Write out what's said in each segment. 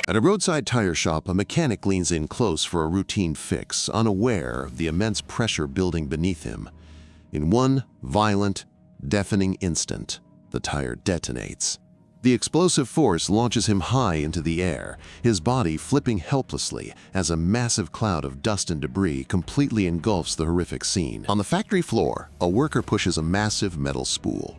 At a roadside tire shop, a mechanic leans in close for a routine fix, unaware of the immense pressure building beneath him. In one violent, deafening instant, the tire detonates. The explosive force launches him high into the air, his body flipping helplessly as a massive cloud of dust and debris completely engulfs the horrific scene. On the factory floor, a worker pushes a massive metal spool,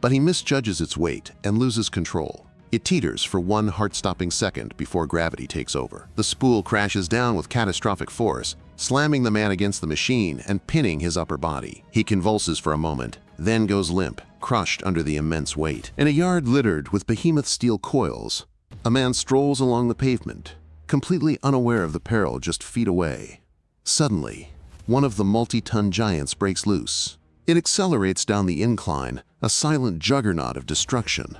but he misjudges its weight and loses control. It teeters for one heart-stopping second before gravity takes over. The spool crashes down with catastrophic force, slamming the man against the machine and pinning his upper body. He convulses for a moment, then goes limp, crushed under the immense weight. In a yard littered with behemoth steel coils, a man strolls along the pavement, completely unaware of the peril just feet away. Suddenly, one of the multi-ton giants breaks loose. It accelerates down the incline, a silent juggernaut of destruction.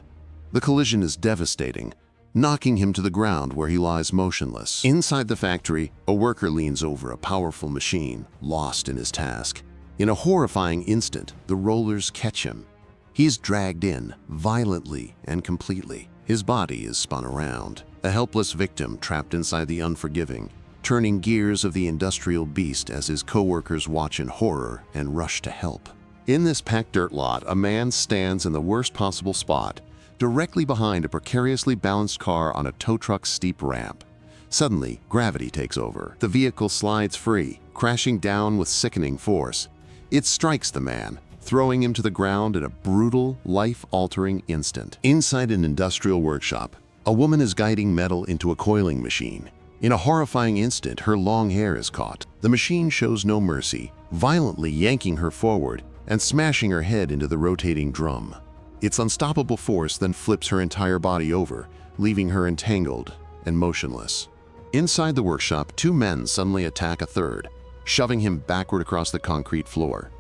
The collision is devastating, knocking him to the ground where he lies motionless. Inside the factory, a worker leans over a powerful machine, lost in his task. In a horrifying instant, the rollers catch him. He is dragged in, violently and completely. His body is spun around, a helpless victim trapped inside the unforgiving, turning gears of the industrial beast as his co-workers watch in horror and rush to help. In this packed dirt lot, a man stands in the worst possible spot, directly behind a precariously balanced car on a tow truck's steep ramp. Suddenly, gravity takes over. The vehicle slides free, crashing down with sickening force. It strikes the man, throwing him to the ground in a brutal, life-altering instant. Inside an industrial workshop, a woman is guiding metal into a coiling machine. In a horrifying instant, her long hair is caught. The machine shows no mercy, violently yanking her forward and smashing her head into the rotating drum. Its unstoppable force then flips her entire body over, leaving her entangled and motionless. Inside the workshop, two men suddenly attack a third, shoving him backward across the concrete floor.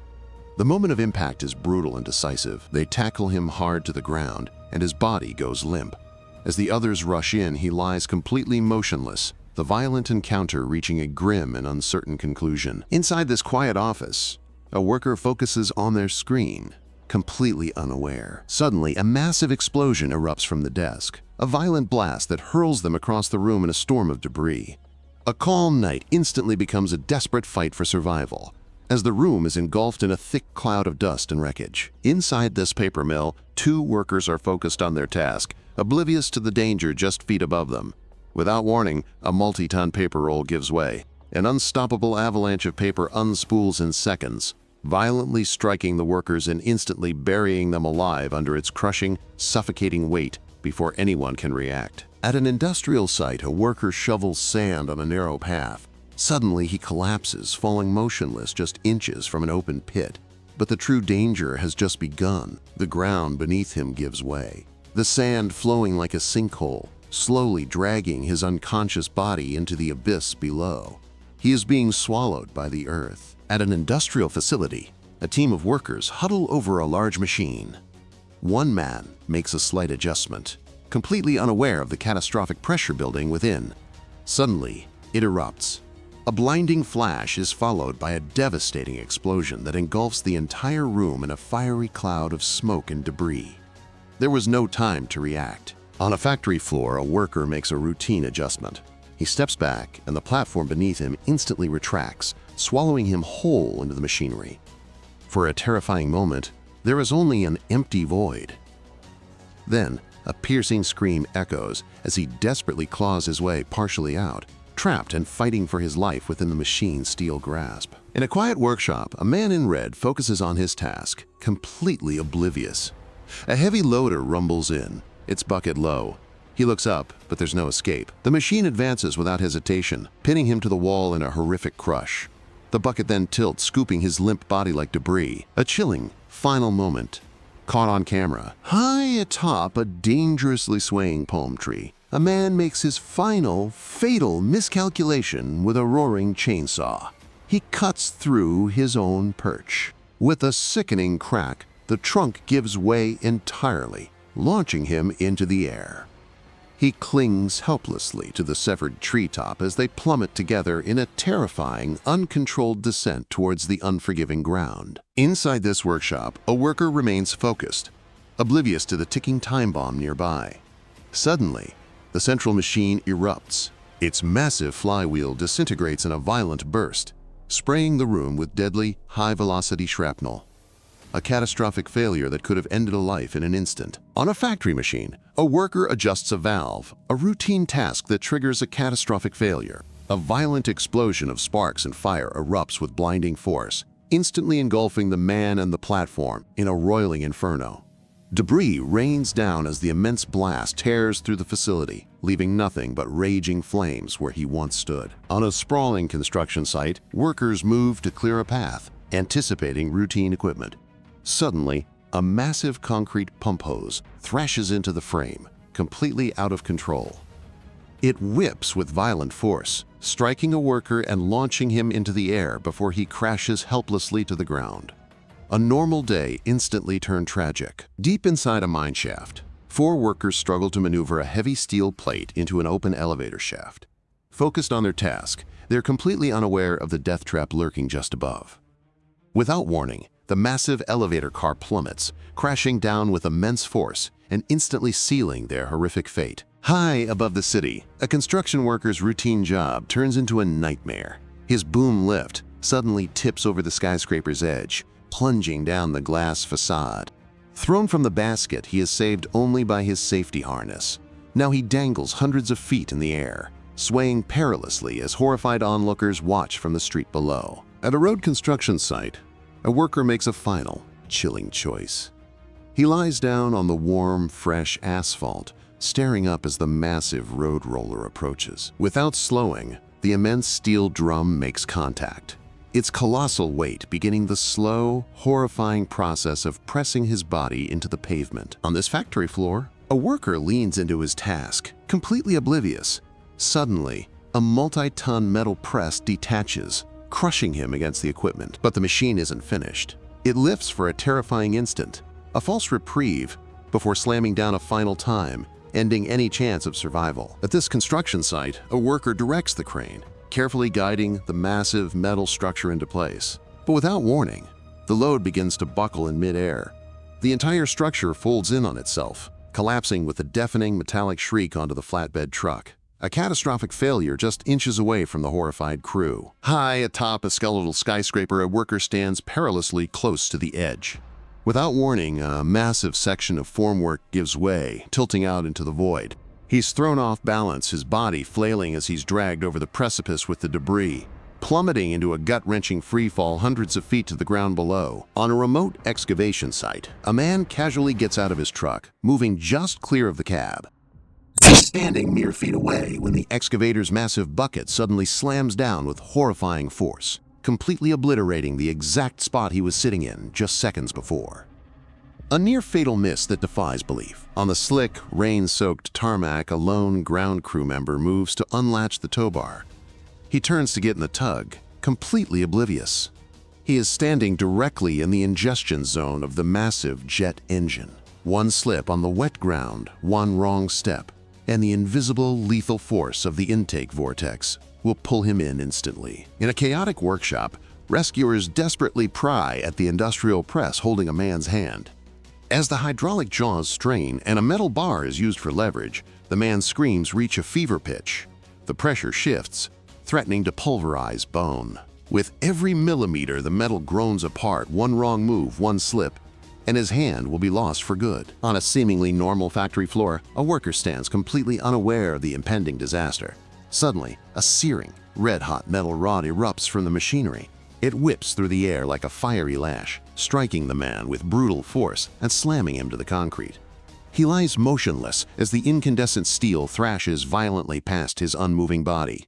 The moment of impact is brutal and decisive. They tackle him hard to the ground, and his body goes limp. As the others rush in, he lies completely motionless, the violent encounter reaching a grim and uncertain conclusion. Inside this quiet office, a worker focuses on their screen, completely unaware. Suddenly, a massive explosion erupts from the desk, a violent blast that hurls them across the room in a storm of debris. A calm night instantly becomes a desperate fight for survival, as the room is engulfed in a thick cloud of dust and wreckage. Inside this paper mill, two workers are focused on their task, oblivious to the danger just feet above them. Without warning, a multi-ton paper roll gives way. An unstoppable avalanche of paper unspools in seconds, violently striking the workers and instantly burying them alive under its crushing, suffocating weight before anyone can react. At an industrial site, a worker shovels sand on a narrow path. Suddenly, he collapses, falling motionless just inches from an open pit. But the true danger has just begun. The ground beneath him gives way, the sand flowing like a sinkhole, slowly dragging his unconscious body into the abyss below. He is being swallowed by the earth. At an industrial facility, a team of workers huddle over a large machine. One man makes a slight adjustment, completely unaware of the catastrophic pressure building within. Suddenly, it erupts. A blinding flash is followed by a devastating explosion that engulfs the entire room in a fiery cloud of smoke and debris. There was no time to react. On a factory floor, a worker makes a routine adjustment. He steps back, and the platform beneath him instantly retracts, swallowing him whole into the machinery. For a terrifying moment, there is only an empty void. Then, a piercing scream echoes as he desperately claws his way partially out, trapped and fighting for his life within the machine's steel grasp. In a quiet workshop, a man in red focuses on his task, completely oblivious. A heavy loader rumbles in, its bucket low. He looks up, but there's no escape. The machine advances without hesitation, pinning him to the wall in a horrific crush. The bucket then tilts, scooping his limp body like debris. A chilling, final moment, caught on camera. High atop a dangerously swaying palm tree, a man makes his final, fatal miscalculation with a roaring chainsaw. He cuts through his own perch. With a sickening crack, the trunk gives way entirely, launching him into the air. He clings helplessly to the severed treetop as they plummet together in a terrifying, uncontrolled descent towards the unforgiving ground. Inside this workshop, a worker remains focused, oblivious to the ticking time bomb nearby. Suddenly, the central machine erupts. Its massive flywheel disintegrates in a violent burst, spraying the room with deadly, high-velocity shrapnel. A catastrophic failure that could have ended a life in an instant. On a factory machine, a worker adjusts a valve, a routine task that triggers a catastrophic failure. A violent explosion of sparks and fire erupts with blinding force, instantly engulfing the man and the platform in a roiling inferno. Debris rains down as the immense blast tears through the facility, leaving nothing but raging flames where he once stood. On a sprawling construction site, workers move to clear a path, anticipating routine equipment. Suddenly, a massive concrete pump hose thrashes into the frame, completely out of control. It whips with violent force, striking a worker and launching him into the air before he crashes helplessly to the ground. A normal day instantly turned tragic. Deep inside a mine shaft, 4 workers struggle to maneuver a heavy steel plate into an open elevator shaft. Focused on their task, they're completely unaware of the death trap lurking just above. Without warning, the massive elevator car plummets, crashing down with immense force and instantly sealing their horrific fate. High above the city, a construction worker's routine job turns into a nightmare. His boom lift suddenly tips over the skyscraper's edge, plunging down the glass facade. Thrown from the basket, he is saved only by his safety harness. Now he dangles hundreds of feet in the air, swaying perilously as horrified onlookers watch from the street below. At a road construction site, a worker makes a final, chilling choice. He lies down on the warm, fresh asphalt, staring up as the massive road roller approaches. Without slowing, the immense steel drum makes contact, its colossal weight beginning the slow, horrifying process of pressing his body into the pavement. On this factory floor, a worker leans into his task, completely oblivious. Suddenly, a multi-ton metal press detaches, crushing him against the equipment. But the machine isn't finished. It lifts for a terrifying instant, a false reprieve, before slamming down a final time, ending any chance of survival. At this construction site, a worker directs the crane, carefully guiding the massive metal structure into place. But without warning, the load begins to buckle in mid-air. The entire structure folds in on itself, collapsing with a deafening metallic shriek onto the flatbed truck. A catastrophic failure just inches away from the horrified crew. High atop a skeletal skyscraper, a worker stands perilously close to the edge. Without warning, a massive section of formwork gives way, tilting out into the void. He's thrown off balance, his body flailing as he's dragged over the precipice with the debris, plummeting into a gut-wrenching freefall hundreds of feet to the ground below. On a remote excavation site, a man casually gets out of his truck, moving just clear of the cab. He's standing mere feet away when the excavator's massive bucket suddenly slams down with horrifying force, completely obliterating the exact spot he was sitting in just seconds before. A near-fatal miss that defies belief. On the slick, rain-soaked tarmac, a lone ground crew member moves to unlatch the tow bar. He turns to get in the tug, completely oblivious. He is standing directly in the ingestion zone of the massive jet engine. One slip on the wet ground, one wrong step, and the invisible, lethal force of the intake vortex will pull him in instantly. In a chaotic workshop, rescuers desperately pry at the industrial press holding a man's hand. As the hydraulic jaws strain and a metal bar is used for leverage, the man's screams reach a fever pitch. The pressure shifts, threatening to pulverize bone. With every millimeter, the metal groans apart, one wrong move, one slip, and his hand will be lost for good. On a seemingly normal factory floor, a worker stands completely unaware of the impending disaster. Suddenly, a searing, red-hot metal rod erupts from the machinery. It whips through the air like a fiery lash, striking the man with brutal force and slamming him to the concrete. He lies motionless as the incandescent steel thrashes violently past his unmoving body.